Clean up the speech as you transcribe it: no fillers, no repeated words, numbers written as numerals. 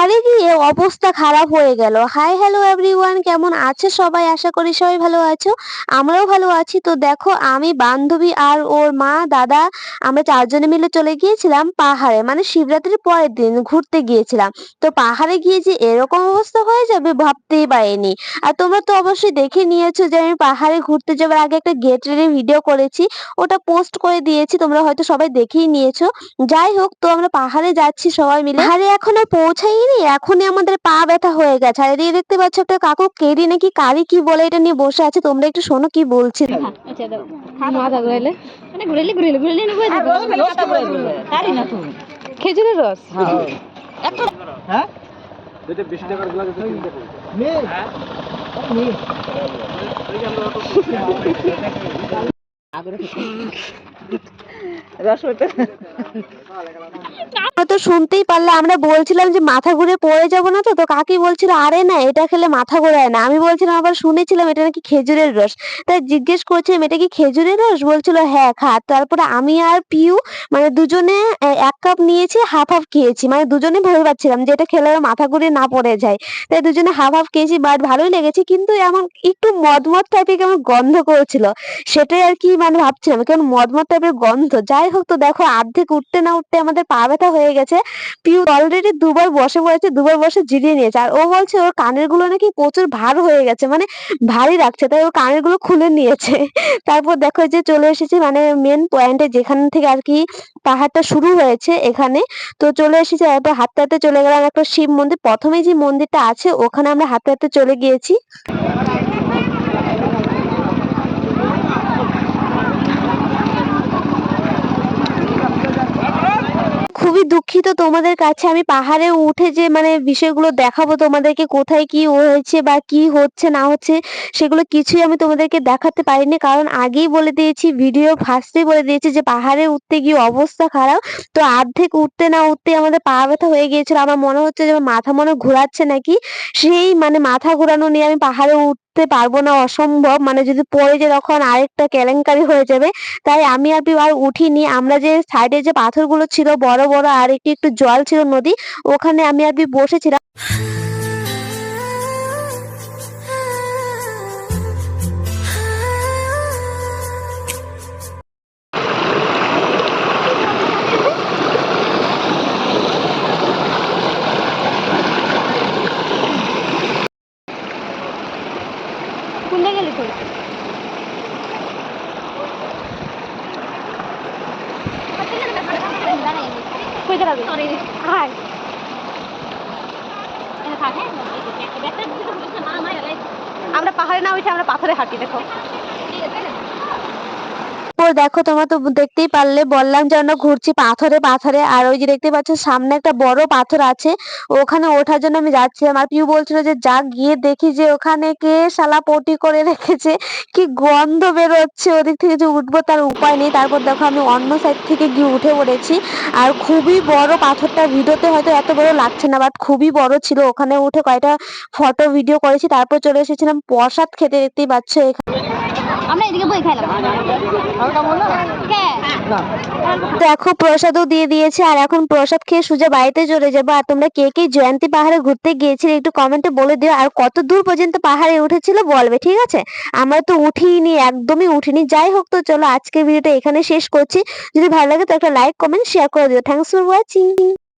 পাহাড়ে গিয়ে অবস্থা খারাপ হয়ে গেল। হাই হ্যালো এভরিওয়ান, কেমন আছে সবাই? আশা করি সবাই ভালো আছো। আমরাও ভালো আছি। তো দেখো, আমি বান্ধবী আর ওর মা দাদা আমরা চারজনে মিলে চলে গিয়েছিলাম পাহাড়ে, মানে শিবরাত্রির পরের দিন ঘুরতে গিয়েছিলাম। তো পাহাড়ে গিয়ে যে এরকম অবস্থা হয়ে যাবে ভাবতেই পারিনি। আর তোমরা তো অবশ্যই দেখে নিয়েছো যে আমি পাহাড়ে ঘুরতে যাওয়ার আগে একটা গেট রেডি ভিডিও করেছি, ওটা পোস্ট করে দিয়েছি, তোমরা হয়তো সবাই দেখেই নিয়েছো। যাই হোক, তো আমরা পাহাড়ে যাচ্ছি সবাই মিলে। পাহাড়ে এখনো পৌঁছাইনি, এখনই আমাদের পা ব্যথা হয়ে গেছে। আর এদিকে দেখতে পাচ্ছ একটা কাকু কেরি নাকি কারি কি বলে এটা নিয়ে বসে আছে। তোমরা একটু শোনো কি বলছি। আচ্ছা দাও মাথা ঘুরাইলে মানে ঘুরাইলে নিয়ে তারই না তুমি খেজুরের রস একটা হ্যাঁ দুটো 20 টাকার গ্লাস আছে কিনতে পারো নে নে আগরে রস হতে তো শুনতেই পারলে আমরা বলছিলাম যে মাথা ঘুরে পড়ে যাবো না। তো তো কাকি বলছিল আরে না, এটা খেলে মাথা ঘোরায় না। আমি বলছিলাম, আবার শুনেছিলাম এটা নাকি খেজুরের রস। তাই জিজ্ঞেস করছিলাম এটা কি খেজুরের রস, বলছিল হ্যাঁ খা। তারপরে আমি আর পিউ মানে দুজনে 1 কাপ নিয়েছি, হাফ হাফ খেয়েছি। মানে দুজনে ভয় পাচ্ছিলাম যে এটা খেলে মাথা ঘুরে না পড়ে যায়। তাই দুজনে হাফ হাফ খেয়েছি, বাট ভালোই লেগেছে। কিন্তু এমন একটু মদমদ টাইপের কেমন গন্ধ করেছিল, সেটাই আর কি মানে ভাবছিলাম কেমন মদমদ টাইপের গন্ধ। যাই হোক, তো দেখো অর্ধেক উঠতে না উঠতে আমাদের পা ব্যথা হয়ে গেছে। পিউ অলরেডি 2 বার বসে পড়েছে, 2 বার বসে জিরিয়ে নিয়েছে। আর ও বলছে ওর কানের গুলো নাকি প্রচুর ভার হয়ে গেছে, মানে ভারী লাগছে, তাই ওর কানের গুলো খুলে নিয়েছে। তারপর দেখো যে চলে এসেছি মানে মেন পয়েন্টে, যেখান থেকে আর কি পাহাড়টা শুরু হয়েছে এখানে। তো চলে এসেছি, তারপর হাঁটতে হাঁটতে চলে গেলাম একটা শিব মন্দির। প্রথমেই যে মন্দিরটা আছে ওখানে আমরা হাঁটতে হাঁটতে চলে গিয়েছি। খুবই দুঃখিত তোমাদের কাছে, আমি পাহাড়ে উঠে যে মানে বিষয়গুলো দেখাবো তোমাদেরকে, কোথায় কি হয়েছে বা কি হচ্ছে না হচ্ছে সেগুলো কিছুই আমি তোমাদেরকে দেখাতে পারিনি। কারণ আগেই বলে দিয়েছি, ভিডিও ফার্স্টেই বলে দিয়েছি যে পাহাড়ে উঠতে গিয়ে অবস্থা খারাপ। তো অর্ধেক উঠতে না উঠতে আমাদের পা ব্যথা হয়ে গিয়েছিল। আমার মনে হচ্ছে যে আমার মাথা মনে ঘোরাচ্ছে নাকি, সেই মানে মাথা ঘোরানো নিয়ে আমি পাহাড়ে উঠতে পারবো না, অসম্ভব। মানে যদি পড়ে যায় তখন আরেকটা কেলেঙ্কারি হয়ে যাবে। তাই আমি আর উঠিনি। আমরা যে সাইডে যে পাথরগুলো ছিল বড় বড়, আর একটু একটু জল ছিল নদী, ওখানে আমি বসেছিলাম। কোনটা গেলি তুই কই দাঁড়াবি হাই আমরা পাহাড়ে না উঠে আমরা পাথরে হাঁটি দেখো। তো দেখো, তোমরা তো দেখতেই পারলে, বললাম যে আমরা ঘুরছি পাথরে পাথরে। আর ওই যে দেখতে পাচ্ছ সামনে একটা বড় পাথর আছে, ওখানে ওঠার জন্য আমি যাচ্ছিলাম। আর পিউ বলছিল যে যা গিয়ে দেখি যে ওখানে কে শালা পটি করে রেখেছে, কি গন্ধ বেরোচ্ছে, ওদিক থেকে যে উঠবো তার উপায় নেই। তারপর দেখো আমি অন্য সাইড থেকে গিয়ে উঠে পড়েছি। আর খুবই বড় পাথরটা, ভিডিওতে হয়তো এত বড় লাগছে না, বাট খুবই বড় ছিল। ওখানে উঠে কয়টা ফটো ভিডিও করেছি, তারপর চলে এসেছিলাম প্রসাদ খেতে। দেখতেই পাচ্ছ আমরা এদিকে বই খাইলাম দেখো প্রসাদও দিয়ে দিয়েছে। আর এখন প্রসাদ খেয়ে সোজা বাড়িতে চলে যাবো। আর তোমরা কে কে জয়ন্তী পাহাড়ে ঘুরতে গিয়েছিলে একটু কমেন্টে বলে দিও। আর কত দূর পর্যন্ত পাহাড়ে উঠেছিল বলবে, ঠিক আছে? আমরা তো উঠিনি, একদমই উঠিনি। যাই হোক, তো চলো আজকের ভিডিওটা এখানে শেষ করছি। যদি ভালো লাগে তো একটা লাইক কমেন্ট শেয়ার করে দিও। Thanks for watching.